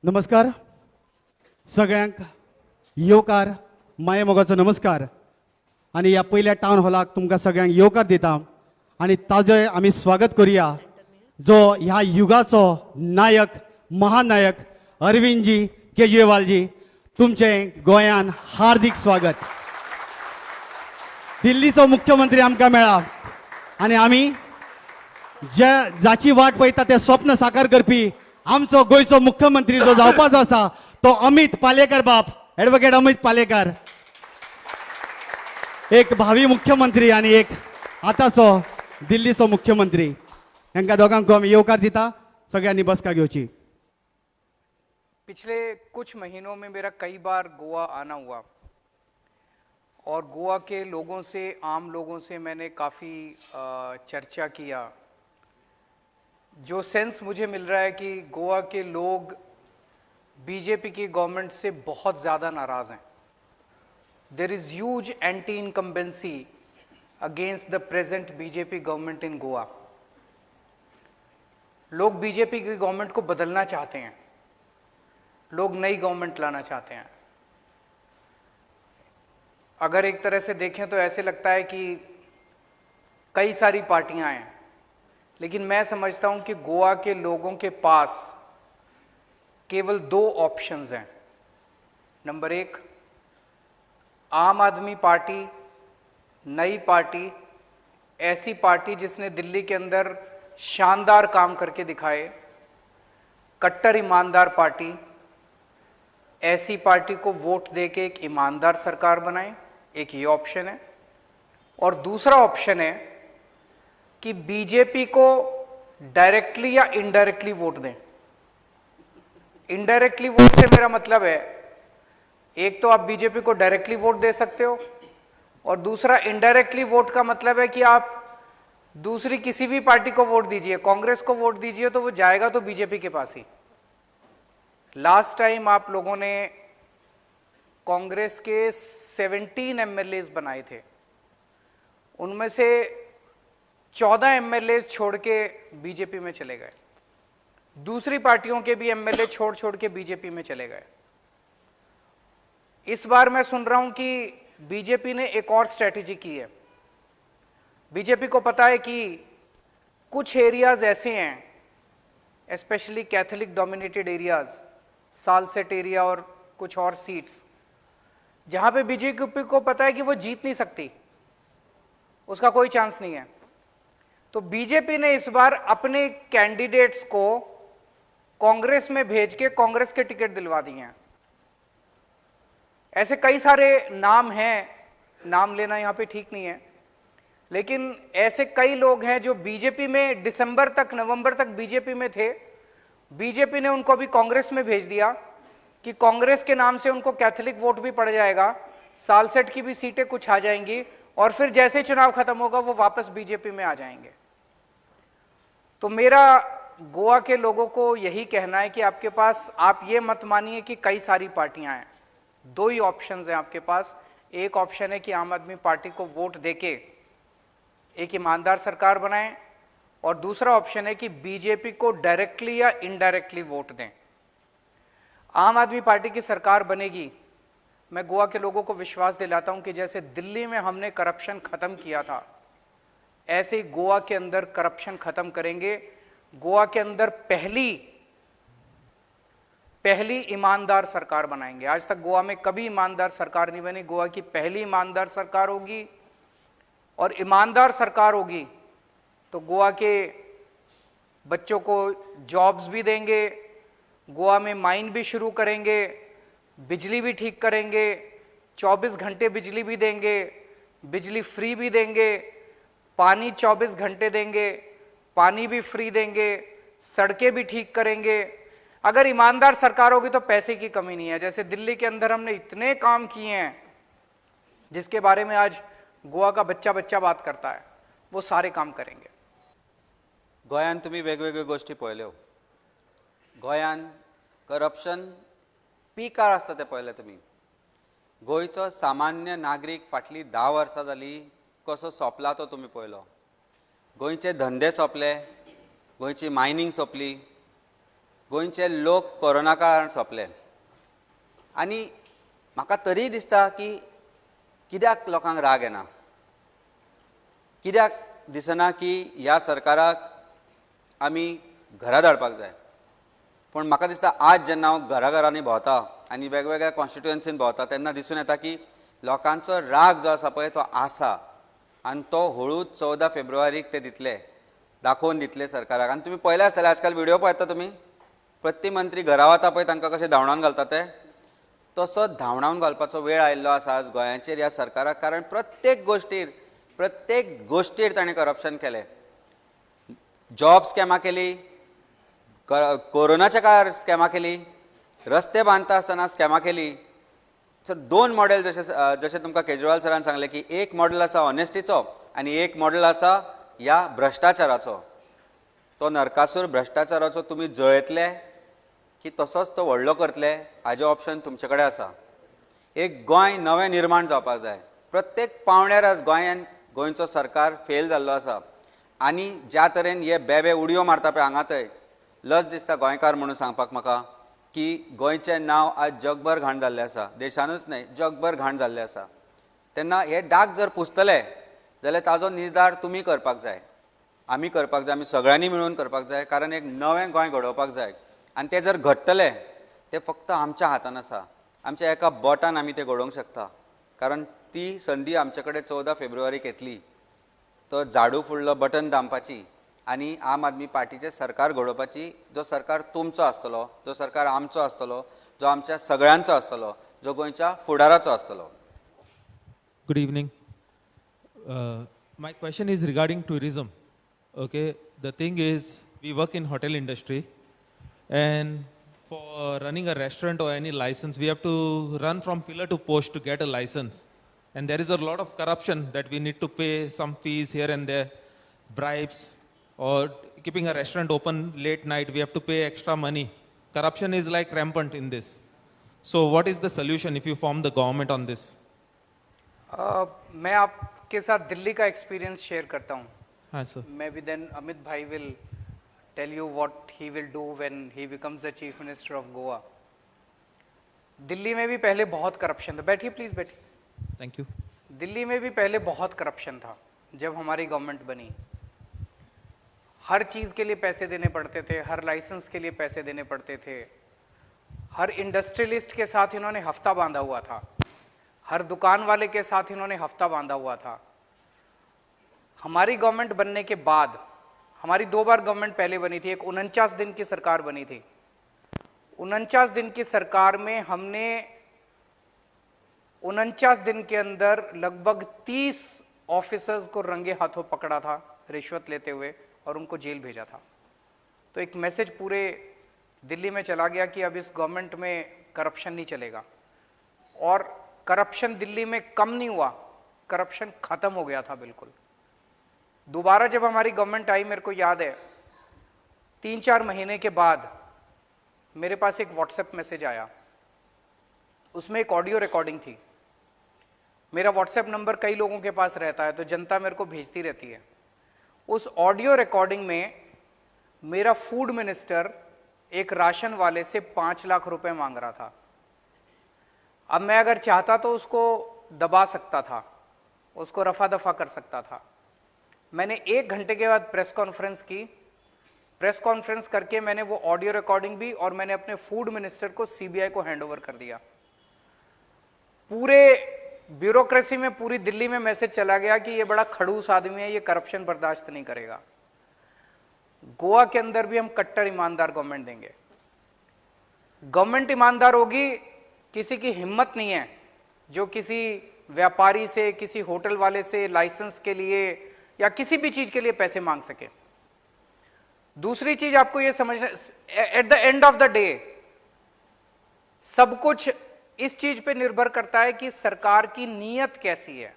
नमस्कार सगळ्यांक येवकार माये मोगाचो नमस्कार आणि या पहिल्या टाउन हॉलाक तुमकां सगळ्यांक येवकार दिता आणि ताजें आमी स्वागत करूया जो ह्या युगाचो नायक महानायक अरविंदजी केजरीवालजी तुमचें गोंयान हार्दिक स्वागत। दिल्लीचो मुख्यमंत्री आमकां मेळ्ळा आणि आमी जाची वाट पळयता तें स्वप्न साकार करपी आमचो गोंयचो मुख्यमंत्री जो जावपाचो आसा तो अमित पालेकर बाप ॲडव्होकेट अमित पालेकर एक भावी मुख्यमंत्री आणि एक आताचो दिल्लीचो मुख्यमंत्री हांकां दोगांक आमी येवकार दिता। सगळ्यांनी बसका घेवची। पिछले कुछ महीनों में मेरा कई बार गोवा आना हुआ और गोवा के लोगों से आम लोगों से मैंने काफ़ी चर्चा किया। जो सेंस मुझे मिल रहा है कि गोवा के लोग बीजेपी की गवर्नमेंट से बहुत ज़्यादा नाराज़ हैं। There is huge anti incumbency against the present BJP government in Goa. लोग बीजेपी की गवर्नमेंट को बदलना चाहते हैं, लोग नई गवर्नमेंट लाना चाहते हैं। अगर एक तरह से देखें तो ऐसे लगता है कि कई सारी पार्टियां हैं, लेकिन मैं समझता हूं कि गोवा के लोगों के पास केवल दो ऑप्शंस हैं। नंबर एक, आम आदमी पार्टी, नई पार्टी, ऐसी पार्टी जिसने दिल्ली के अंदर शानदार काम करके दिखाए, कट्टर ईमानदार पार्टी, ऐसी पार्टी को वोट देके एक ईमानदार सरकार बनाए, एक ये ऑप्शन है। और दूसरा ऑप्शन है कि बीजेपी को डायरेक्टली या इनडायरेक्टली वोट दें। इनडायरेक्टली वोट से मेरा मतलब है, एक तो आप बीजेपी को डायरेक्टली वोट दे सकते हो और दूसरा इनडायरेक्टली वोट का मतलब है कि आप दूसरी किसी भी पार्टी को वोट दीजिए, कांग्रेस को वोट दीजिए तो वो जाएगा तो बीजेपी के पास ही। लास्ट टाइम आप लोगों ने कांग्रेस के 17 एमएलए बनाए थे, उनमें से 14 एमएलए छोड़ के बीजेपी में चले गए, दूसरी पार्टियों के भी एमएलए छोड़ के बीजेपी में चले गए। इस बार मैं सुन रहा हूं कि बीजेपी ने एक और स्ट्रेटेजी की है। बीजेपी को पता है कि कुछ एरियाज ऐसे हैं, specially Catholic dominated areas, Salcete area और कुछ और सीट्स, जहां पे बीजेपी को पता है कि वो जीत नहीं सकती, उसका कोई चांस नहीं है। तो बीजेपी ने इस बार अपने कैंडिडेट्स को कांग्रेस में भेज के कांग्रेस के टिकट दिलवा दिए हैं। ऐसे कई सारे नाम हैं, नाम लेना यहां पे ठीक नहीं है, लेकिन ऐसे कई लोग हैं जो बीजेपी में दिसंबर तक, नवंबर तक बीजेपी में थे। बीजेपी ने उनको अभी कांग्रेस में भेज दिया कि कांग्रेस के नाम से उनको कैथोलिक वोट भी पड़ जाएगा, सालसेट की भी सीटें कुछ आ जाएंगी और फिर जैसे चुनाव खत्म होगा वो वापस बीजेपी में आ जाएंगे। तो मेरा गोवा के लोगों को यही कहना है कि आपके पास, आप ये मत मानिए कि कई सारी पार्टियां हैं, दो ही ऑप्शंस हैं आपके पास। एक ऑप्शन है कि आम आदमी पार्टी को वोट देके एक ईमानदार सरकार बनाएं और दूसरा ऑप्शन है कि बीजेपी को डायरेक्टली या इनडायरेक्टली वोट दें। आम आदमी पार्टी की सरकार बनेगी, मैं गोवा के लोगों को विश्वास दिलाता हूं कि जैसे दिल्ली में हमने करप्शन खत्म किया था, ऐसे ही गोवा के अंदर करप्शन खत्म करेंगे। गोवा के अंदर पहली ईमानदार सरकार बनाएंगे। आज तक गोवा में कभी ईमानदार सरकार नहीं बनी, गोवा की पहली ईमानदार सरकार होगी। और ईमानदार सरकार होगी तो गोवा के बच्चों को जॉब्स भी देंगे, गोवा में माइन भी शुरू करेंगे, बिजली भी ठीक करेंगे, 24 घंटे बिजली भी देंगे, बिजली फ्री भी देंगे, पानी 24 घंटे देंगे, पानी भी फ्री देंगे, सड़कें भी ठीक करेंगे। अगर ईमानदार सरकार होगी तो पैसे की कमी नहीं है। जैसे दिल्ली के अंदर हमने इतने काम किए हैं जिसके बारे में आज गोवा का बच्चा बच्चा बात करता है, वो सारे काम करेंगे। गोंयान तुम्ही वेगवेगळ्यो गोष्टी पळयल्यो। गोंयान करप्शन पिकार आसता तें पळयलें तुमी। गोंयचो सामान्य नागरीक फाटलीं 10 वर्सां जालीं कसो सोंपला तो तुमी पळयलो। गोंयचे धंदे सोंपले, गोंयची मायनींग सोंपली, गोंयचे लोक कोरोना काळान सोंपले आनी म्हाका तरी दिसता की कित्याक लोकांक राग येना, कित्याक दिसना की ह्या सरकाराक आमी घरा धाडपाक जाय. पूण म्हाका दिसता आज जेन्ना हांव घराघरांनी भोंवता आनी वेगवेगळ्या कॉन्स्टिट्युएन्सीन भोंवता तेन्ना दिसून येता की लोकांचो राग जो आसा पळय तो आसा आनी तो हळूच 14 फेब्रुवारीक ते दितले, दाखोवन दितले सरकाराक. आनी तुमी पळयलें आसतलें आजकाल व्हिडिओ पळयता तुमी, प्रत्येक मंत्री घरा वता पळय तांकां कशें धांवडावन घालता ते, तसो धांवडावन घालपाचो वेळ आयिल्लो आसा आज गोंयाचेर ह्या सरकाराक. कारण प्रत्येक गोश्टीर ताणें करप्शन केलें. जॉब स्कॅमां केली, कोरोनाच्या काळार स्कॅमां केली, रस्ते बांदता आसतना स्कॅमां केली. सो 2 मॉडेल जशें तुमकां केजरीवाल सरान सांगलें की एक मॉडेल आसा ऑनेस्टीचो आनी एक मॉडेल आसा ह्या भ्रश्टाचाराचो. तो नरकासूर भ्रश्टाचाराचो तुमी जळयतले की तसोच तो व्हडलो करतले हाजें ऑप्शन तुमचे कडेन आसा. एक गोंय नवें निर्माण जावपाक जाय. प्रत्येक पावंड्यार आज गोंयचो सरकार फेल जाल्लो आसा आनी ज्या तरेन हे बेबे उडयो मारता पळय हांगा थंय, लज दिसता गोंयकार म्हणून सांगपाक म्हाका की गोंयचें नांव आज जगभर घाण जाल्लें आसा. देशानूच न्हय जगभर घाण जाल्लें आसा. तेन्ना हे डाग जर पुसतले जाल्यार ताजो निर्धार तुमी करपाक जाय, आमी करपाक जाय, आमी सगळ्यांनी मेळून करपाक जाय. कारण एक नवें गोंय घडोवपाक जाय आनी तें जर घडटलें तें फक्त आमच्या हातान आसा. आमच्या एका बोटान आमी तें घडोवंक शकता. कारण ती संदी आमचे कडेन 14 फेब्रुवारीक येतली. तो झाडू फुडलो बटन दामपाची आनी आम आदमी पार्टीचें सरकार घडोवपाची, जो सरकार तुमचो आसतलो, जो सरकार आमचो आसतलो, जो आमच्या सगळ्यांचो आसतलो, जो गोंयच्या फुडाराचो आसतलो. Good evening. My question is regarding tourism. Okay, the thing is, we work in hotel industry, and for running a restaurant or any license, we have to run from pillar to post to get a license. And there is a lot of corruption that we need to pay some fees here and there, bribes, or keeping a restaurant open late night, we have to pay extra money. Corruption is like rampant in this. So what is the solution if you form the government on this? मैं आपके साथ दिल्ली का experience share करता हूँ. हाँ sir. Maybe then Amit bhai will tell you what he will do when he becomes the chief minister of Goa. Delhi में भी पहले बहुत करप्शन था. बैठिए प्लीज बैठिए. Thank you. दिल्ली में भी पहले बहुत करप्शन था जब हमारी गवर्नमेंट बनी. हर चीज़ के लिए पैसे देने पड़ते थे, हर लाइसेंस के लिए पैसे देने पड़ते थे, हर इंडस्ट्रियलिस्ट के साथ इन्होंने हफ्ता बांधा हुआ था, हर दुकान वाले के साथ इन्होंने हफ्ता बांधा हुआ था. हमारी गवर्नमेंट बनने के बाद, हमारी 2 बार गवर्नमेंट पहले बनी थी, एक 49 दिन की सरकार बनी थी. 49 दिन की सरकार में हमने 49 दिन के अंदर लगभग 30 ऑफिसर्स को रंगे हाथों पकड़ा था रिश्वत लेते हुए और उनको जेल भेजा था. तो एक मैसेज पूरे दिल्ली में चला गया कि अब इस गवर्नमेंट में करप्शन नहीं चलेगा. और करप्शन दिल्ली में कम नहीं हुआ, करप्शन खत्म हो गया था बिल्कुल. दोबारा जब हमारी गवर्नमेंट आई, मेरे को याद है 3-4 महीने के बाद मेरे पास एक व्हाट्सएप मैसेज आया. उसमें एक ऑडियो रिकॉर्डिंग थी. मेरा व्हाट्सएप नंबर कई लोगों के पास रहता है तो जनता मेरे को भेजती रहती है. उस ऑडियो रिकॉर्डिंग में मेरा फूड मिनिस्टर एक राशन वाले से 5 लाख रुपए मांग रहा था. अब मैं अगर चाहता तो उसको दबा सकता था, उसको रफा दफा कर सकता था. मैंने 1 घंटे के बाद प्रेस कॉन्फ्रेंस की. प्रेस कॉन्फ्रेंस करके मैंने वो ऑडियो रिकॉर्डिंग भी और मैंने अपने फूड मिनिस्टर को सीबीआई को हैंडओवर कर दिया. पूरे ब्यूरोक्रेसी में, पूरी दिल्ली में मैसेज चला गया कि ये बड़ा खड़ूस आदमी है, ये करप्शन बर्दाश्त नहीं करेगा. गोवा के अंदर भी हम कट्टर ईमानदार गवर्नमेंट देंगे. गवर्नमेंट ईमानदार होगी, किसी की हिम्मत नहीं है जो किसी व्यापारी से, किसी होटल वाले से लाइसेंस के लिए या किसी भी चीज के लिए पैसे मांग सके. दूसरी चीज आपको ये समझना, at the end of the day सब कुछ इस चीज पे निर्भर करता है कि सरकार की नीयत कैसी है.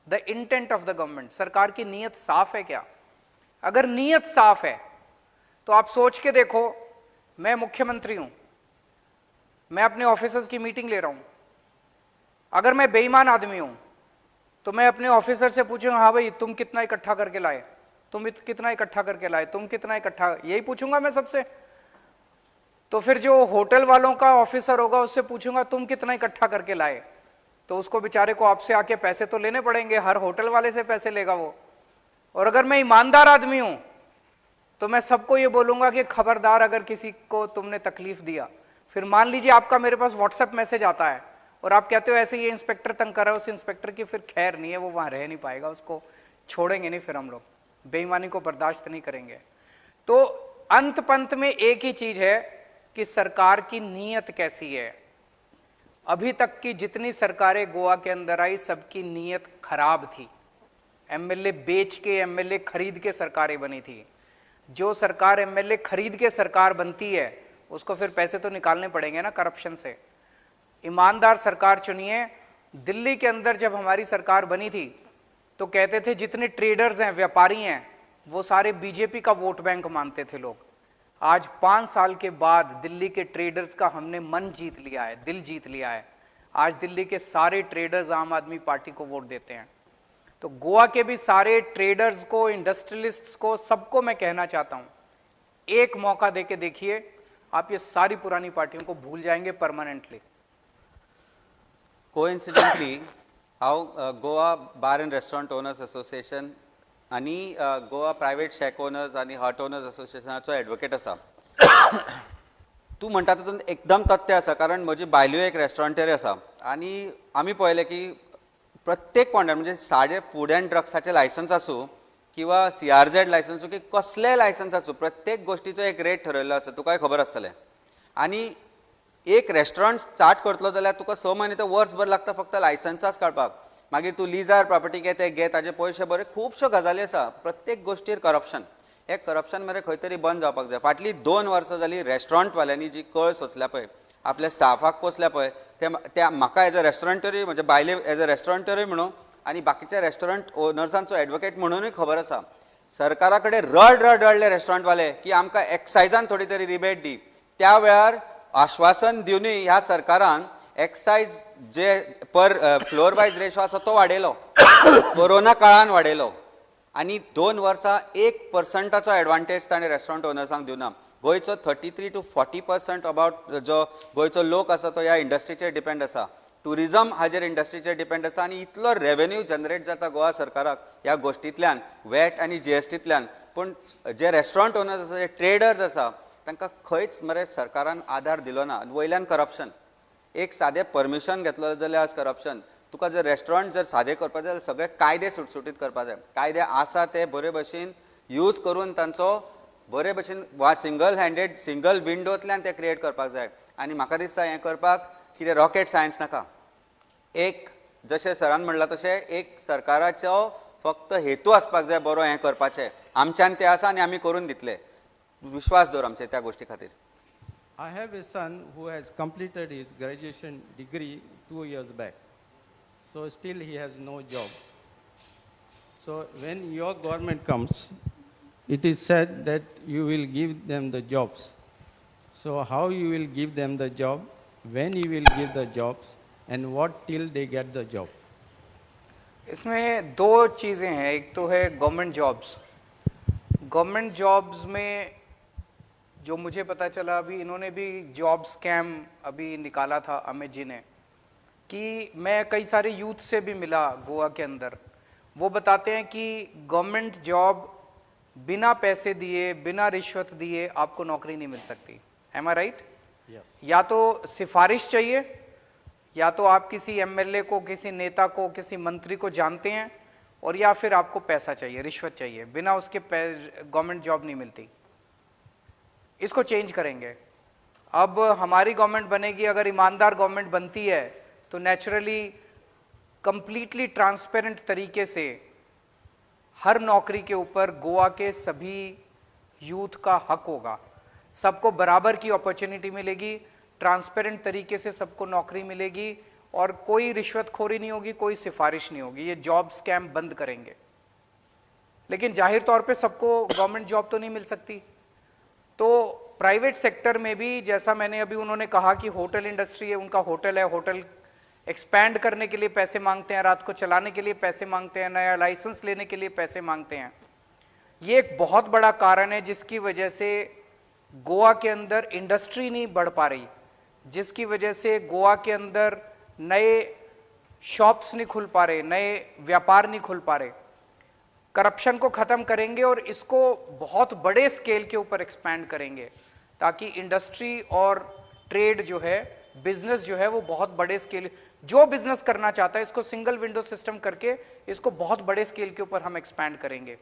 The intent of the government, सरकार की नीयत साफ है क्या? अगर नीयत साफ है तो आप सोच के देखो, मैं मुख्यमंत्री हूं, मैं अपने ऑफिसर्स की मीटिंग ले रहा हूं. अगर मैं बेईमान आदमी हूं तो मैं अपने ऑफिसर से पूछूंगा, हाँ भाई तुम कितना इकट्ठा करके लाए, तुम कितना इकट्ठा करके लाए, तुम कितना इकट्ठा, यही पूछूंगा मैं सबसे. तो फिर जो होटल वालों का ऑफिसर होगा उससे पूछूंगा तुम कितना इकट्ठा करके लाए, तो उसको बेचारे को आपसे आके पैसे तो लेने पड़ेंगे, हर होटल वाले से पैसे लेगा वो। और अगर मैं ईमानदार आदमी हूं तो मैं सबको ये बोलूंगा कि खबरदार अगर किसी को तुमने तकलीफ दिया, फिर मान लीजिए आपका मेरे पास व्हाट्सएप मैसेज आता है और आप कहते हो ऐसे ये इंस्पेक्टर तंग कर रहा है, उस इंस्पेक्टर की फिर खैर नहीं है, वो वहां रह नहीं पाएगा, उसको छोड़ेंगे नहीं, फिर हम लोग बेईमानी को बर्दाश्त नहीं करेंगे। तो अंत पंत में एक ही चीज है कि सरकार की नीयत कैसी है। अभी तक की जितनी सरकारें गोवा के अंदर आई सबकी नीयत खराब थी, एमएलए बेच के एमएलए खरीद के सरकारें बनी थी। जो सरकार एमएलए खरीद के सरकार बनती है उसको फिर पैसे तो निकालने पड़ेंगे ना करप्शन से। ईमानदार सरकार चुनिए। दिल्ली के अंदर जब हमारी सरकार बनी थी तो कहते थे जितने ट्रेडर्स हैं, व्यापारी हैं, वो सारे बीजेपी का वोट बैंक मानते थे लोग। आज 5 साल के बाद दिल्ली के ट्रेडर्स का हमने मन जीत लिया है, दिल जीत लिया है। आज दिल्ली के सारे ट्रेडर्स आम आदमी पार्टी को वोट देते हैं। तो गोवा के भी सारे ट्रेडर्स को, इंडस्ट्रियलिस्ट्स को, सबको मैं कहना चाहता हूं, एक मौका देके देखिए, आप ये सारी पुरानी पार्टियों को भूल जाएंगे परमानेंटली। कोइन्सिडेंटली हांव गोवा बार एंड रेस्टॉरंट ओनर्स असोसिएशन आनी गोवा प्रायवेट शेक ओनर्स आनी हट ओनर्स असोसिएशनाचो एडवोकेट आसा। तूं म्हणटा तातूंत एकदम तथ्य आसा, कारण म्हजी बायल्यो एक रेस्टॉरंटेरी आसा आनी आमी पळयलें की प्रत्येक पॉयंटार म्हणजे फूड एंड ड्रग्साचें लायसन्स आसूं किंवा CRZ लायसन्स आसूं की कसलेंय लायसन्स आसूं, प्रत्येक गोष्टीचो एक रेट ठरयल्लो आसा, तुकाय खबर आसतलें। आनी एक रेस्टॉरंट स्टार्ट करतलो जाल्यार तुका 6 म्हयने ते वर्सभर लागता फक्त लायसन्साच काडपाक। मागीर तूं लिजार प्रॉपर्टी घे, ते घे, ताजे पयशे भर, खुबश्यो गजाली आसा। प्रत्येक गोश्टीर करप्शन, हे करप्शन मरे खंय तरी बंद जावपाक जाय। फाटलीं 2 वर्सां जालीं रेस्टॉरंटवाल्यांनी जी कळ सोंसल्या पळय, आपल्या स्टाफाक पोसल्या पळय, ते म्हाका एज अ रेस्टॉरंटरी, म्हणजे बायले एज अ रेस्टॉरंटरी म्हणून आनी बाकीच्या रेस्टॉरंट ओनर्सांचो एडवोकेट म्हणूनय खबर आसा, सरकारा कडेन रडले रेस्टॉरंटवाले की आमकां एक्सायजान थोडी तरी रिबेट दी। त्या वेळार आश्वासन दिवनय ह्या सरकारान एक्सायज जे पर फ्लोर वायज रेशो आसा तो वाडयलो, कोरोना काळान वाडयलो, आनी 2 वर्सां 1% एडवांटेज ताणें रेस्टॉरंट ओनर्सांक दिवना। गोंयचो 33 to 40% अबाउट जो गोंयचो लोक आसा तो ह्या इंडस्ट्रीचेर डिपेंड आसा, टुरिजम हाजेर इंडस्ट्रीचेर डिपेंड आसा, आनी इतलो रेवेन्यू जनरेट जाता गोवा सरकाराक ह्या गोश्टींतल्यान, वॅट आनी GSTंतल्यान। पूण जे रेस्टॉरंट ओनर्स आसा, जे ट्रेडर्स आसा, तांकां खंयच मरे सरकारान आधार दिलो ना। वयल्यान करप्शन, एक सादें परमिशन घेतलो जाल्यार आज करप्शन। तुका जर रेस्टॉरंट जर सादें करपाक जाय जाल्यार सगळे कायदे सुटसुटीत करपाक जाय। कायदे आसा ते बरे भशेन यूज करून तांचो बरे भशेन सिंगल हँडेड, सिंगल विंडोंतल्यान ते क्रिएट करपाक जाय। आनी म्हाका दिसता हें करपाक कितें रॉकेट सायन्स नाका। एक जशें सरान म्हणलां तशें एक सरकाराचो फक्त हेतू आसपाक जाय बरो हें करपाचें, आमच्यान तें आसा आनी आमी करून दितले। विश्वास दवर आमचे त्या गोश्टी खातीर। I have a son who has completed his graduation degree 2 years back. So still he has no job. So when your government comes, it is said that you will give them the jobs. So how you will give them the job, when you will give the jobs, and what till they get the job? इसमें 2 चीज़ें हैं। एक तो है government jobs. Government jobs में जो मुझे पता चला, अभी इन्होंने भी जॉब स्कैम अभी निकाला था अमित जी ने, कि मैं कई सारे यूथ से भी मिला गोवा के अंदर, वो बताते हैं कि गवर्नमेंट जॉब बिना पैसे दिए, बिना रिश्वत दिए आपको नौकरी नहीं मिल सकती। एम आई राइट? या तो सिफारिश चाहिए, या तो आप किसी एमएलए को, किसी नेता को, किसी मंत्री को जानते हैं, और या फिर आपको पैसा चाहिए, रिश्वत चाहिए। बिना उसके गवर्नमेंट जॉब नहीं मिलती। इसको चेंज करेंगे। अब हमारी गवर्नमेंट बनेगी, अगर ईमानदार गवर्नमेंट बनती है तो नेचुरली कंप्लीटली ट्रांसपेरेंट तरीके से हर नौकरी के ऊपर गोवा के सभी यूथ का हक होगा, सबको बराबर की अपॉर्चुनिटी मिलेगी, ट्रांसपेरेंट तरीके से सबको नौकरी मिलेगी, और कोई रिश्वतखोरी नहीं होगी, कोई सिफारिश नहीं होगी। ये जॉब स्कैम बंद करेंगे। लेकिन जाहिर तौर पे सबको गवर्नमेंट जॉब तो नहीं मिल सकती, तो प्राइवेट सेक्टर में भी, जैसा मैंने अभी उन्होंने कहा कि होटल इंडस्ट्री है, उनका होटल है, होटल एक्सपैंड करने के लिए पैसे मांगते हैं, रात को चलाने के लिए पैसे मांगते हैं, नया लाइसेंस लेने के लिए पैसे मांगते हैं। ये एक बहुत बड़ा कारण है जिसकी वजह से गोवा के अंदर इंडस्ट्री नहीं बढ़ पा रही, जिसकी वजह से गोवा के अंदर नए शॉप्स नहीं खुल पा रहे, नए व्यापार नहीं खुल पा रहे। करप्शन को खत्म करेंगे और इसको बहुत बड़े स्केल के ऊपर एक्सपैंड करेंगे, ताकि इंडस्ट्री और ट्रेड जो है, बिजनेस जो है, वो बहुत बड़े स्केल, जो बिजनेस करना चाहता है इसको सिंगल विंडो सिस्टम करके इसको बहुत बड़े स्केल के ऊपर हम एक्सपैंड करेंगे।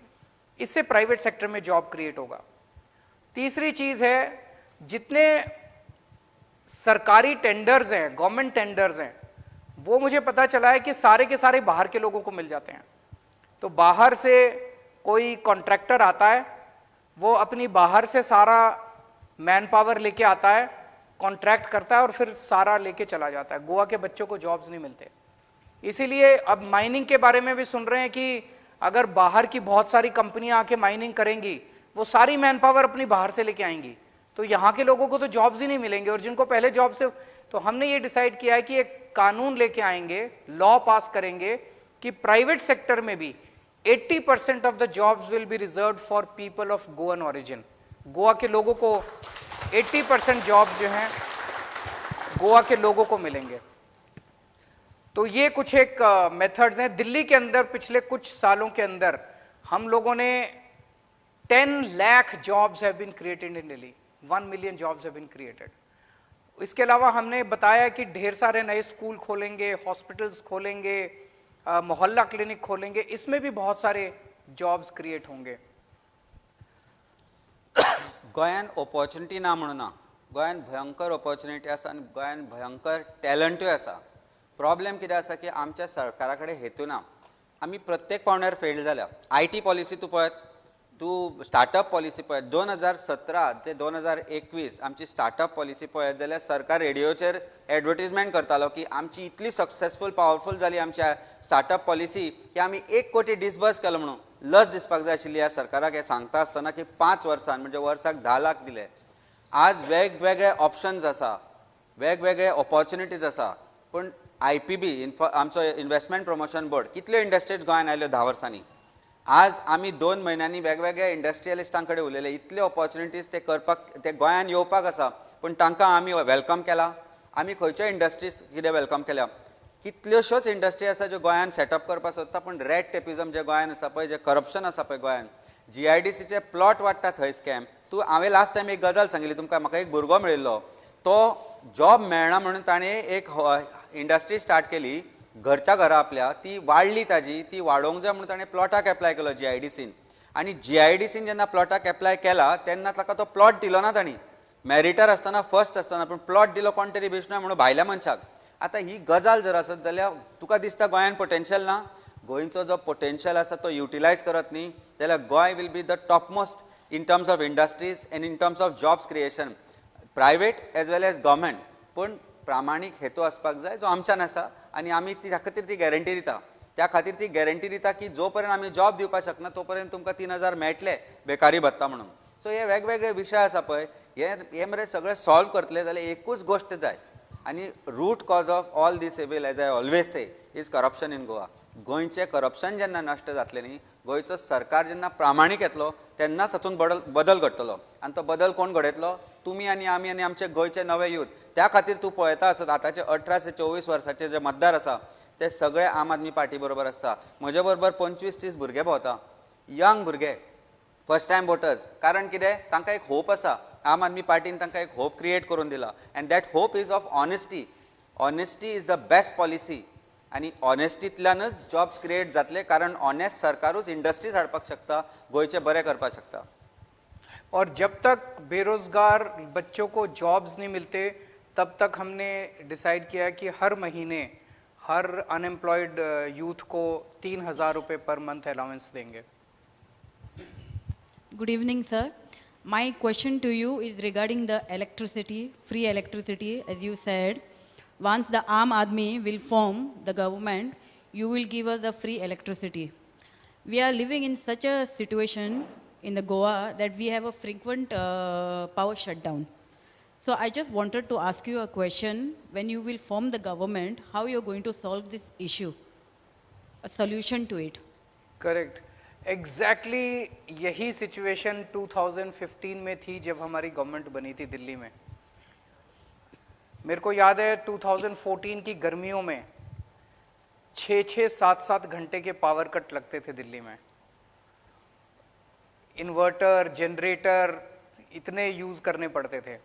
इससे प्राइवेट सेक्टर में जॉब क्रिएट होगा। तीसरी चीज है, जितने सरकारी टेंडर्स हैं, गवर्नमेंट टेंडर्स हैं, वो मुझे पता चला है कि सारे के सारे बाहर के लोगों को मिल जाते हैं। तो बाहर से कोई कॉन्ट्रैक्टर आता है, वो अपनी बाहर से सारा मैन पावर लेके आता है, कॉन्ट्रैक्ट करता है और फिर सारा लेके चला जाता है। गोवा के बच्चों को जॉब्स नहीं मिलते। इसीलिए अब माइनिंग के बारे में भी सुन रहे हैं कि अगर बाहर की बहुत सारी कंपनियां आके माइनिंग करेंगी, वो सारी मैन पावर अपनी बाहर से लेके आएंगी, तो यहाँ के लोगों को तो जॉब्स ही नहीं मिलेंगे। और जिनको पहले जॉब से, तो हमने ये डिसाइड किया है कि एक कानून लेके आएंगे, लॉ पास करेंगे कि प्राइवेट सेक्टर में भी 80% of the jobs will be reserved for people of Goan origin. Goa के लोगों को 80% जॉब्स जो हैं गोवा के लोगों को मिलेंगे। तो ये कुछ एक मेथड्स हैं। दिल्ली के अंदर पिछले कुछ सालों के अंदर हम लोगों ने 10 lakh jobs have been created in Delhi, 1 million jobs have been created. इसके अलावा हमने बताया कि ढेर सारे नए स्कूल खोलेंगे, हॉस्पिटल्स खोलेंगे, मोहल्ला क्लिनिक खोलेंगे, इसमें भी बहुत सारे जॉब्स क्रिएट होंगे। गोंयान ऑपॉर्च्युनिटी ना म्हणून ना, गोंयान भयंकर ऑपॉर्च्युनिटी आसा आनी गोंयान भयंकर टॅलंटूय आसा। प्रॉब्लेम कितें आसा की आमच्या सरकारा कडेन हेतू ना। आमी प्रत्येक पावंड्यार फेल जाल्या। IT पॉलिसी तूं पळयत, तूं स्टार्टअप पॉलिसी पळयत, 2017 ते 2021 आमची स्टार्टअप पॉलिसी पळयत जाल्यार सरकार रेडिओचेर एडवर्टिजमेंट करतालो की आमची इतली सक्सेसफूल पावरफूल जाली आमची स्टार्टअप पॉलिसी की आमी 1 कोटी डिसबर्स केलो म्हणून। लज दिसपाक जाय आशिल्ली ह्या सरकाराक हें सांगता आसतना की 5 वर्सांन म्हणजे वर्साक 10 लाख दिले। आज वेगवेगळे ऑप्शन्स आसा, वेगवेगळे ऑपॉर्च्युनिटीज आसा, पूण IPB आमचो इन्व्हेस्टमेंट प्रमोशन बोर्ड कितल्यो इंडस्ट्रीज गोंयान आयल्यो 10 वर्सांनी। आज आमी 2 म्हयन्यांनी वेगवेगळ्या इंडस्ट्रियलिस्टां कडेन उलयले, इतले ऑपॉर्च्युनिटीज ते करपाक, ते गोंयान येवपाक आसा, पूण तांकां आमी वेलकम केला। आमी खंयच्यो इंडस्ट्रीज कितें वेलकम केल्या, कितल्योश्योच इंडस्ट्री आसा ज्यो गोंयान सेटअप करपाक सोदता, पूण रेड टेपिजम जे गोंयान आसा पळय, जे करप्शन आसा पळय गोंयान, GIDCचे प्लॉट वाडटा थंय स्कॅम। हांवें लास्ट टायम एक गजाल सांगिल्ली तुमकां, म्हाका एक भुरगो मेळिल्लो, तो जॉब मेळना म्हणून ताणें एक इंडस्ट्री स्टार्ट केली घरच्या घरा आपल्या, ती वाडली ताजी, ती वाडोवंक जाय म्हणून ताणें प्लॉटाक एप्लाय केलो GIDCन। आनी GIDCन जेन्ना प्लॉटाक एप्लाय केला तेन्ना ताका तो प्लॉट दिलो ना तांणी, मेरिटर आसतना, फर्स्ट आसतना, पूण प्लॉट दिलो कोण तरी बिश्णोय म्हणून भायल्या मनशाक। आतां ही गजाल जर आसत जाल्यार तुका दिसता गोंयान पोटेन्शियल ना? गोंयचो जो पोटेन्शियल आसा तो युटिलायज करत न्ही जाल्यार Goa will be the topmost in terms of industries and in terms of jobs creation, private as well as government. पूण प्रामाणीक हेतू आसपाक जाय जो आमच्यान आसा, आनी आमी त्या खातीर ती गॅरंटी दिता। त्या खातीर ती गॅरंटी दिता की जो पर्यंत आमी जॉब दिवपाक शकना तो पर्यंत तुमकां 3000 मेळटले बेकारी भत्ता म्हणून। सो हे वेगवेगळे विशय आसा पळय, हे मरे सगळे सॉल्व करतले जाल्यार एकूच गोश्ट जाय, आनी root cause of all these evil as I always say is corruption in Goa. गोंयचें करप्शन जेन्ना नश्ट जातलें न्ही, गोंयचो सरकार जेन्ना प्रामाणीक येतलो तेन्नाच हातूंत बदल घडटलो, आनी तो बदल कोण घडयतलो? तुमी आनी आमी आनी आमचे गोंयचे नवे यूथ। त्या खातीर तूं पळयता आसत आतांचे 18 ते 24 वर्साचे जे मतदार आसा ते सगळे आम आदमी पार्टी बरोबर आसता। म्हजे बरोबर 25-30 भुरगे भोंवता, यंग भुरगे, फर्स्ट टायम वोटर्स। कारण कितें? तांकां एक होप आसा, आम आदमी पार्टीन तांकां एक होप क्रिएट करून दिला, and that hope is of honesty. Honesty is the best policy, आनी ऑनेस्टींतल्यानच जॉब्स क्रिएट जातले, कारण ऑनेस्ट सरकारूच इंडस्ट्रीज हाडपाक शकता, गोंयचे बरें करपाक शकता। और जब तक बेरोजगार बच्चों को जॉब्स नहीं मिलते तब तक हमने डिसाइड किया कि हर महीने हर अनएम्प्लॉयड यूथ को 3000 रुपये पर मंथ अलाउंस देंगे। Good evening, sir. My question to you is regarding the electricity, free electricity. As you said, once the Aam Aadmi will form the government, you will give us the free electricity. We are living in such a situation in the Goa that we have a frequent power shutdown. So I just wanted to ask you a question. When you will form the government, how you are going to solve this issue? A solution to it. Correct. Exactly यही situation 2015 में थी जब हमारी government बनी थी दिल्ली में। मेरे को याद है 2014 की गर्मियों में 6-6, 7-7 घंटे के पावर कट लगते थे दिल्ली में। इन्वर्टर, जनरेटर इतने यूज़ करने पड़ते थे।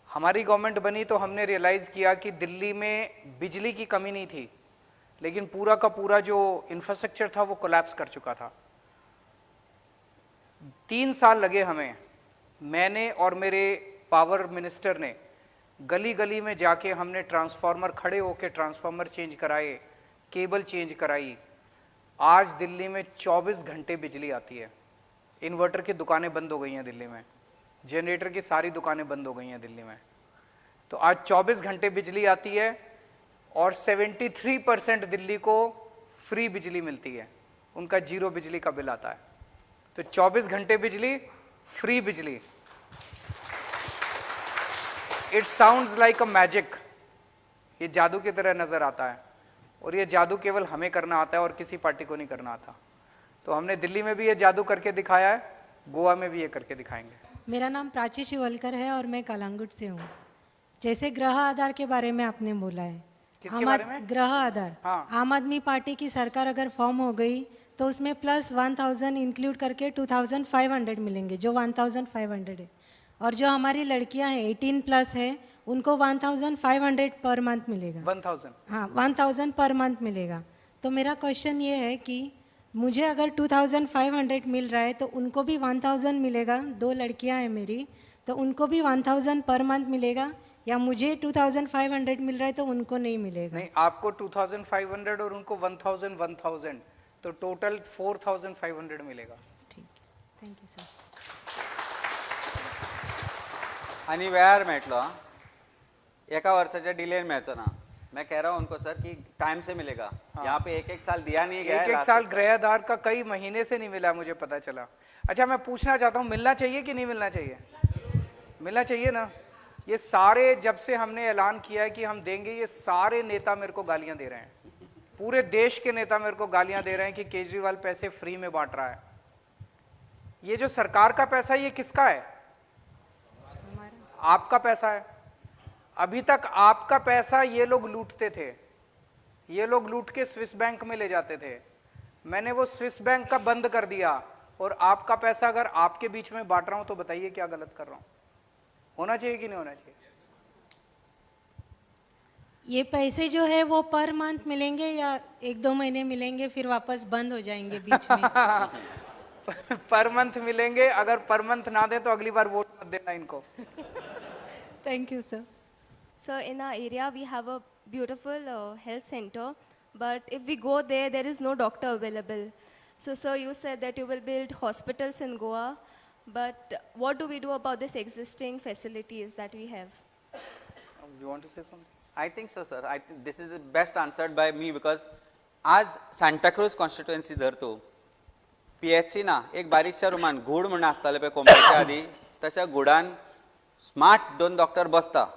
हमारी गवर्नमेंट बनी तो हमने रियलाइज़ किया कि दिल्ली में बिजली की कमी नहीं थी, लेकिन पूरा का पूरा जो इंफ्रास्ट्रक्चर था वो कोलैप्स कर चुका था। 3 साल लगे हमें, मैंने और मेरे पावर मिनिस्टर ने गली गली में जाके हमने ट्रांसफार्मर खड़े होके ट्रांसफार्मर चेंज कराए, केबल चेंज कराई। आज दिल्ली में 24 घंटे बिजली आती है। इन्वर्टर की दुकानें बंद हो गई हैं दिल्ली में, जनरेटर की सारी दुकानें बंद हो गई हैं दिल्ली में। तो आज 24 घंटे बिजली आती है और 73% दिल्ली को फ्री बिजली मिलती है, उनका 0 बिजली का बिल आता है। तो 24 घंटे बिजली, फ्री बिजली। It sounds like a magic, ये जादू की तरह नजर आता है, और ये जादू केवल हमें करना आता है और किसी पार्टी को नहीं करना आता। तो हमने दिल्ली में भी ये जादू करके दिखाया है, गोवा में भी ये करके दिखाएंगे। मेरा नाम प्राची शिवलकर है और मैं कलांगुट से हूँ। जैसे ग्रह आधार के बारे में आपने बोला है, किसके बारे में? ग्रह आधार। हाँ। आम आदमी पार्टी की सरकार अगर फॉर्म हो गई तो उसमें प्लस 1000 इंक्लूड करके 2500 मिलेंगे, जो 1500 है। और जो हमारी लड़कियां हैं 18+ है, उनको 1500 पर मंथ मिलेगा। 1000। हाँ, 1000 पर मंथ मिलेगा। तो मेरा क्वेश्चन ये है कि मुझे अगर 2500 मिल रहा है तो उनको भी 1000 मिलेगा। 2 लड़कियां हैं मेरी, तो उनको भी 1000 पर मंथ मिलेगा, या मुझे 2500 मिल रहा है तो उनको नहीं मिलेगा? नहीं, आपको 2500 और उनको 1000, तो टोटल 4500 मिलेगा। ठीक, थैंक यू सर। आणि वेळार मेळटलो आं. एका वर्षाच्या डिलेन मेळचो ना. मैं कह रहा हूँ उनको सर कि टाइम से मिलेगा। यहाँ पे 1-1 साल दिया नहीं गया है। एक साल गृह आधार का कई महीने से नहीं मिला, मुझे पता चला। अच्छा, मैं पूछना चाहता हूँ, मिलना चाहिए कि नहीं मिलना चाहिए? मिलना चाहिए ना। ये सारे, जब से हमने ऐलान किया है कि हम देंगे, ये सारे नेता मेरे को गालियां दे रहे हैं। पूरे देश के नेता मेरे को गालियां दे रहे हैं कि केजरीवाल पैसे फ्री में बांट रहा है। ये जो सरकार का पैसा है, ये किसका है? आपका पैसा है। अभी तक आपका पैसा ये लोग लूटते थे, ये लोग लूट के स्विस बैंक में ले जाते थे। मैंने वो स्विस बैंक का बंद कर दिया, और आपका पैसा अगर आपके बीच में बांट रहा हूं तो बताइए क्या गलत कर रहा हूं? होना चाहिए कि नहीं होना चाहिए? ये पैसे जो है वो पर मंथ मिलेंगे या 1-2 महीने मिलेंगे फिर वापस बंद हो जाएंगे बीच में? पर मंथ मिलेंगे। अगर पर मंथ ना दे तो अगली बार वोट मत देना इनको। Thank you sir. So in our area, we have a beautiful health center, but if we go there, there is no doctor available. So sir, you said that you will build hospitals in Goa, but what do we do about this existing facilities that we have? You want to say something? I think so, sir. I think this is the best answered by me because आज Santa cruise constituency धर तूं, PHC ना एक बारीकशा रुमान घुड म्हणून आसताले पळय कोंबडेच्या आदी, तशा घुडान स्मार्ट 2 डॉक्टर बसता,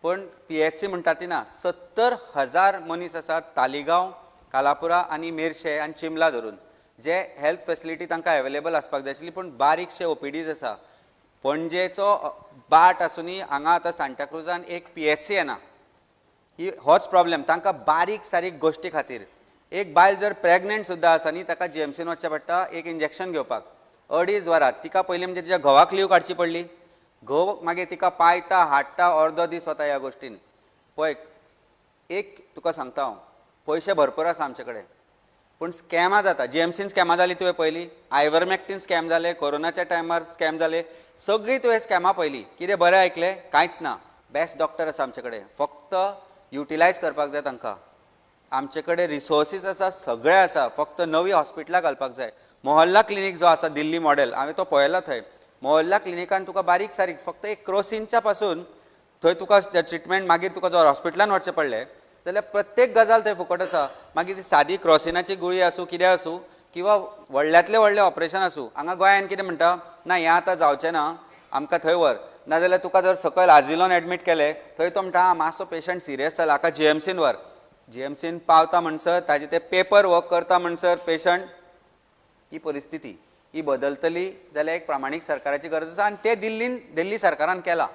पण PHC म्हणटा ती ना 70,000 मनीस आसात तालिगांव, कालापुरा आनी मेर्शे आनी चिमला धरून, जे हेल्थ फॅसिलिटी तांकां अवेलेबल आसपाक जाय आशिल्ली, पूण बारीकशे OPDs आसा। पणजेचो बाट आसुनी हांगा आतां सांता क्रुजान एक PHC येना, ही होच प्रॉब्लेम तांकां बारीक सारीक गोश्टी खातीर। एक बायल जर प्रेग्नेंट सुद्दां आसा न्ही, ताका GMCन वचचें पडटा एक इंजेक्शन घेवपाक 2.5 वरां। तिका पयलीं म्हणजे तिच्या घोवाक लीव काडची पडली, घोव मागीर तिका पायता हाडटा, अर्दो दीस वता ह्या गोश्टीन पळय। एक तुका सांगता हांव, पयशे भरपूर आसा आमचे कडेन, पूण स्कॅमां जाता। GMCन स्कॅमां जाली तुवें पयलीं, आयवरमॅक्टीन स्कॅम जाले, कोरोनाच्या टायमार स्कॅम जाले, सगळीं तुवें स्कॅमां पयलीं। कितें बरें आयकलें? कांयच ना। बेस्ट डॉक्टर आसा आमचे कडेन, फक्त युटिलायज करपाक जाय तांकां। आमचे कडेन रिसोर्सीस आसा, सगळें आसा, फक्त नवी हॉस्पिटलां घालपाक जाय। मोहल्ला क्लिनीक जो आसा दिल्ली मॉडेल, हांवें तो पळयला थंय। मोहल्ला क्लिनिकान तुका बारीक सारीक फक्त एक क्रोसिनच्या पासून थंय तुका ट्रिटमेंट, मागीर तुका जर हॉस्पिटलान वचचें पडलें जाल्यार प्रत्येक गजाल थंय फुकट आसा। मागीर ती सादी क्रोसिनाची गुळी आसूं, कितें आसूं, किंवा व्हडल्यांतलें व्हडलें ऑपरेशन आसूं। हांगा गोंयान कितें म्हणटा, ना हें आतां जावचें ना, आमकां थंय व्हर। नाजाल्यार तुका जर सकयल आजिलोन एडमीट केलें, थंय तो म्हणटा मातसो पेशंट सिरियस जाला, हाका GMCन व्हर। GMCन पावता म्हणसर ताजे ते पेपर वर्क करता म्हणसर पेशंट ही परिस्थिती ही बदलतली जाल्यार एक प्रामाणीक सरकाराची गरज आसा, आनी ते दिल्ली सरकारान केला.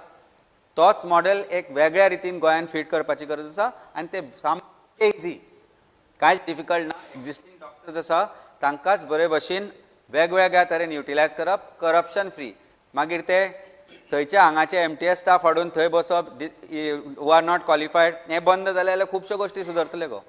तोच मॉडेल एक वेगळ्या रितीन गोंयान फीट करपाची गरज आसा, आनी ते सामकें इझी, कांयच डिफिकल्ट ना. एक्झिस्टींग डॉक्टर्स आसा तांकांच बरे भशेन वेगवेगळ्या तरेन युटिलायज करप, करप्शन फ्री. मागीर ते थंयचे हांगाचे MTS स्टाफ हाडून थंय बसप, हू आर नॉट क्वॉलिफायड, हें बंद जालें जाल्यार खुबश्यो गोश्टी सुदरतल्यो गो.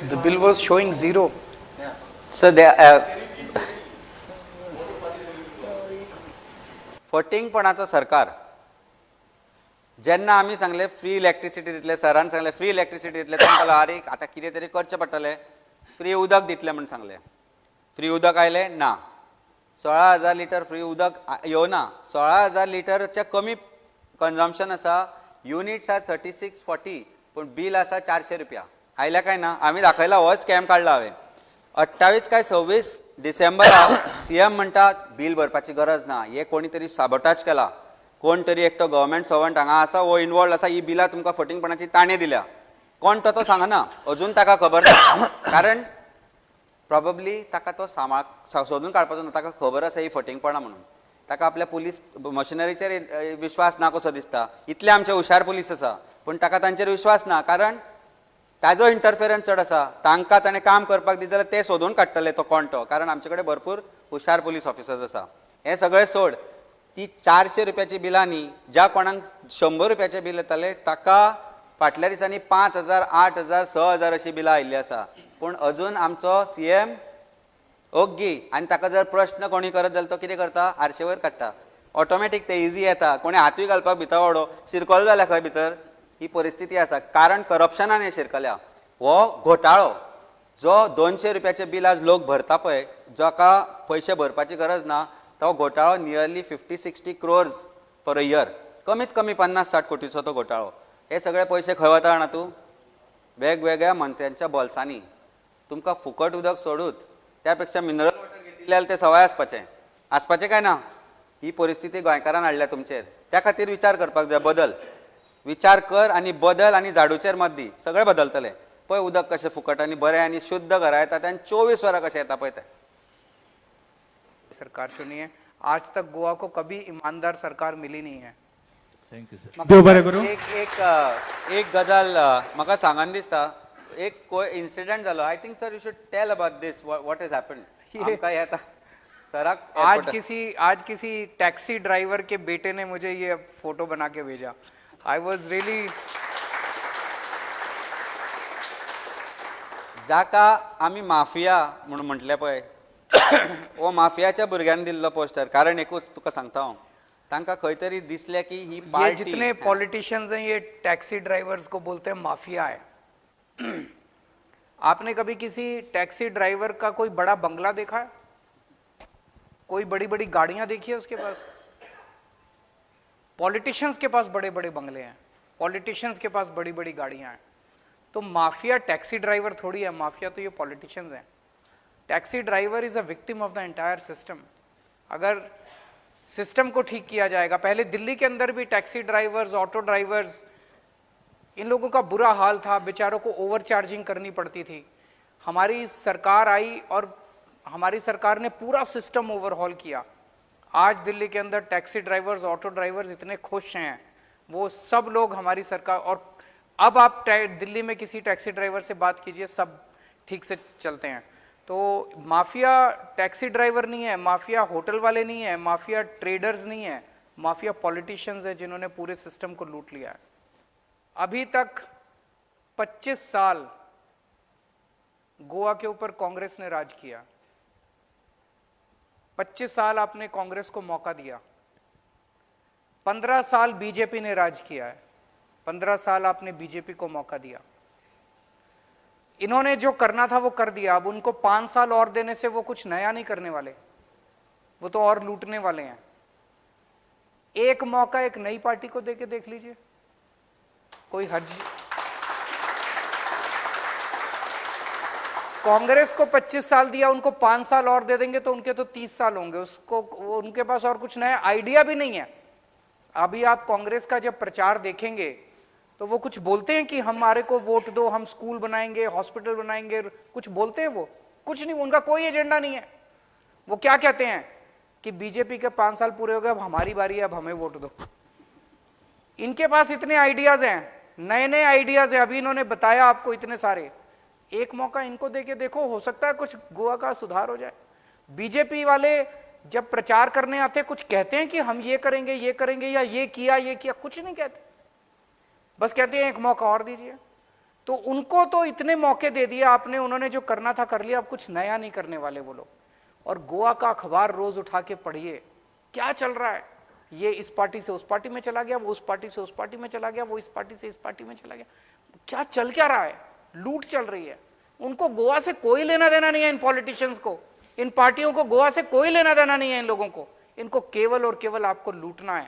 The bill was showing zero. So फटींगपणाचो सरकार. जेन्ना आमी सांगले फ्री इलेक्ट्रिसिटी दितले, सरान सांगले फ्री इलेक्ट्रिसिटी दितले, तांकां अरे आतां कितें तरी करचें पडटलें. फ्री उदक दितलें म्हूण सांगलें. फ्री उदक आयलें ना. 16,000 लिटर फ्री उदक येवना. 16,000 लिटरचे कमी कन्जम्पशन आसा. युनिट्स आर 3640 पूण बील आसा 400 रुपया. आयल्या काय ना. आमी दाखयला हो स्कॅम काडला हांवें. 28 काय 26 डिसेंबराक CM म्हणटा बील भरपाची गरज ना, हे कोणी तरी साबोटाज केला. कोण तरी एकटो गव्हर्मेंट सर्वंट हांगा आसा वो इनवॉल्ड आसा, ही बिलां तुमकां फटींगपणाची ताणे दिल्या. कोण तो सांगना, अजून ताका खबर ना. कारण प्रॉबब्ली ताका तो सोदून काडपाचो ना, ताका खबर आसा ही फटींगपणां म्हणून. ताका आपल्या पुलीस मशिनरीचेर विश्वास ना कसो दिसता. इतले आमचे हुशार पुलीस आसा पूण ताका तांचेर विश्वास ना, कारण ताजो इंटरफिरन्स चड आसा. तांकां ताणें काम करपाक दित जाल्यार ते सोदून काडटले तो कोण तो, कारण आमचे कडेन भरपूर हुशार पुलीस ऑफिसर्स आसा. हें सगळें सोड. ती 400 रुपयाची बिलां न्ही, ज्या कोणाक 100 रुपयाचें बिल येतालें ताका फाटल्या दिसांनी 5,000, 8,000, 6,000 अशी बिलां आयिल्ली आसा. पूण अजून आमचो CM ओग्गी, आनी ताका जर प्रश्न कोणी करत जाल्यार तो कितें करता, आरशे वयर काडटा. ऑटोमॅटीक ते इझी येता. कोणी हातूय घालपाक भितावडो, शिरकोलो जाल्या खंय भितर. ही परिस्थिती आसा कारण करप्शनान हे शिरकल्या. हो घोटाळो जो 200 रुपयाचे बिल आज लोक भरता पळय, जाका पयशे भरपाची गरज ना, तो घोटाळो nearly 50-60 crores for a year. कमीत कमी 50-60 कोटीचो तो घोटाळो. हे सगळे पयशे खंय वता जाणा तूं, वेगवेगळ्या मंत्र्यांच्या बोल्सांनी. तुमकां फुकट उदक सोडूत, त्यापेक्षा मिनरल वॉटर घेतिल्ल्यार ते सवाय आसपाचें काय ना. ही परिस्थिती गोंयकारान हाडल्या तुमचेर. त्या खातीर विचार करपाक जाय. बदल विचार कर आनी बदल, आनी झाडूचेर मत दी, सगळें बदलतलें. पळय उदक कशें फुकट आनी बरें आनी शुद्ध घरा येता, आनी 24 वरां कशें येता पळय ते. सरकार चुनी है. आज तक गोवा को कभी ईमानदार सरकार मिली नहीं है. Thank you sir. देव बरें करूं. एक गजाल म्हाका सांगन दिसता. एक इन्सिडंट जालो. I think sir you should tell about this, what has happened. आमकां येता सराक. आज किसी टैक्सी ड्राइवर के बेटे ने मुझे ये फोटो बना के भेजा. I was really. जाका आमी माफिया म्हणून म्हटले पळय, हो माफियाच्या भुरग्यांनी दिल्लो पोस्टर. कारण एकूच तुका सांगता हांव, तांकां खंय तरी दिसलें की ही ये पार्टी. जितने पॉलिटिशियंस हैं ये टैक्सी ड्राइवर्स को बोलते हैं माफिया है. आपने कभी किसी टैक्सी ड्राइवर का कोई बड़ा बंगला देखा है? कोई बड़ी बड़ी गाड़ियां देखी है उसके पास? पॉलिटिशियंस के पास बड़े बड़े बंगले हैं, पॉलिटिशियंस के पास बड़ी बड़ी गाड़ियां हैं. तो माफिया टैक्सी ड्राइवर थोड़ी है, माफिया तो ये पॉलिटिशियंस हैं. Taxi driver is a victim of the entire system. अगर सिस्टम को ठीक किया जाएगा, पहले दिल्ली के अंदर भी टैक्सी ड्राइवर्स, ऑटो ड्राइवर्स, इन लोगों का बुरा हाल था. बेचारों को ओवर चार्जिंग करनी पड़ती थी. हमारी सरकार आई और हमारी सरकार ने पूरा सिस्टम ओवरहॉल किया. आज दिल्ली के अंदर टैक्सी ड्राइवर्स, ऑटो ड्राइवर्स इतने खुश हैं. वो सब लोग हमारी सरकार. और अब आप दिल्ली में किसी टैक्सी ड्राइवर से बात कीजिए, सब ठीक से चलते हैं. तो माफिया टैक्सी ड्राइवर नहीं है, माफिया होटल वाले नहीं है, माफिया ट्रेडर्स नहीं है, माफिया पॉलिटिशियंस है जिन्होंने पूरे सिस्टम को लूट लिया है. अभी तक 25 साल गोवा के ऊपर कांग्रेस ने राज किया. 25 साल आपने कांग्रेस को मौका दिया. 15 साल बीजेपी ने राज किया है. 15 साल आपने बीजेपी को मौका दिया. इन्होंने जो करना था वो कर दिया. अब उनको 5 साल और देने से वो कुछ नया नहीं करने वाले, वो तो और लूटने वाले हैं. एक मौका एक नई पार्टी को देके देख लीजिए, कोई हर्ज. कांग्रेस को 25 साल दिया, उनको 5 साल और दे देंगे तो उनके तो 30 साल होंगे। उसको उनके पास और कुछ नया आइडिया भी नहीं है। अभी आप कांग्रेस का जब प्रचार देखेंगे तो वो कुछ बोलते हैं कि हमारे को वोट दो, हम स्कूल बनाएंगे, हॉस्पिटल बनाएंगे, कुछ बोलते हैं वो? कुछ नहीं, उनका कोई एजेंडा नहीं है। वो क्या कहते हैं कि बीजेपी के 5 साल पूरे हो गए, अब हमारी बारी है, अब हमें वोट दो। इनके पास इतने आइडियाज हैं, नए नए आइडियाज हैं, अभी इन्होंने बताया आपको इतने सारे। एक मौका इनको देके देखो, हो सकता है कुछ गोवा का सुधार हो जाए। बीजेपी वाले जब प्रचार करने आते कुछ कहते हैं कि हम ये करेंगे या ये किया, कुछ नहीं कहते, बस कहते हैं एक मौका और दीजिए। तो उनको तो इतने मौके दे दिए आपने, उन्होंने जो करना था कर लिया, अब कुछ नया नहीं करने वाले वो लोग। और गोवा का अखबार रोज उठा के पढ़िए, क्या चल रहा है। ये इस पार्टी से उस पार्टी में चला गया, वो उस पार्टी से उस पार्टी में चला गया, वो इस पार्टी से इस पार्टी में चला गया। क्या चल क्या रहा है? लूट चल रही है। उनको गोवा से कोई लेना देना नहीं है, इन पॉलिटिशियंस को, इन पार्टियों को गोवा से कोई लेना देना नहीं है इन लोगों को। इनको केवल और केवल आपको लूटना है।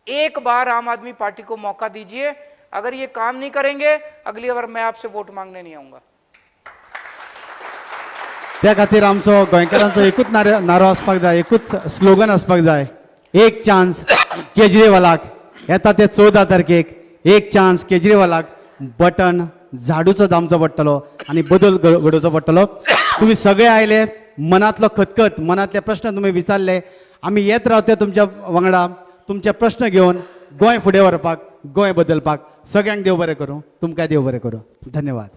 एक बार आम आदमी पार्टी को मौका दीजिए, अगर ये काम नहीं करेंगे अगली बार मैं आपसे वोट मांगने नहीं आऊंगा। त्या खातीर आमचो गोंयकारांचो एकूच नारो आसपाक जाय, एकूच स्लोगन आसपाक जाय, एक चान्स केजरीवालाक। येता ते 14 तारखेक एक चान्स केजरीवालाक बटन झाडूचो दामचो पडटलो आनी बदल घडोवचो पडटलो। तुम्ही सगळे आयले, मनांतलो खतखत, मनांतले प्रश्न तुम्ही विचारले, आमी येत रावते तुमच्या वांगडा तुमचे प्रश्न घेवन गोंय फुडें व्हरपाक, गोंय बदलपाक। सगळ्यांक देव बरें करूं, तुमकां देव बरें करूं। धन्यवाद।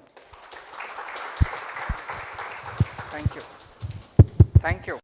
Thank you.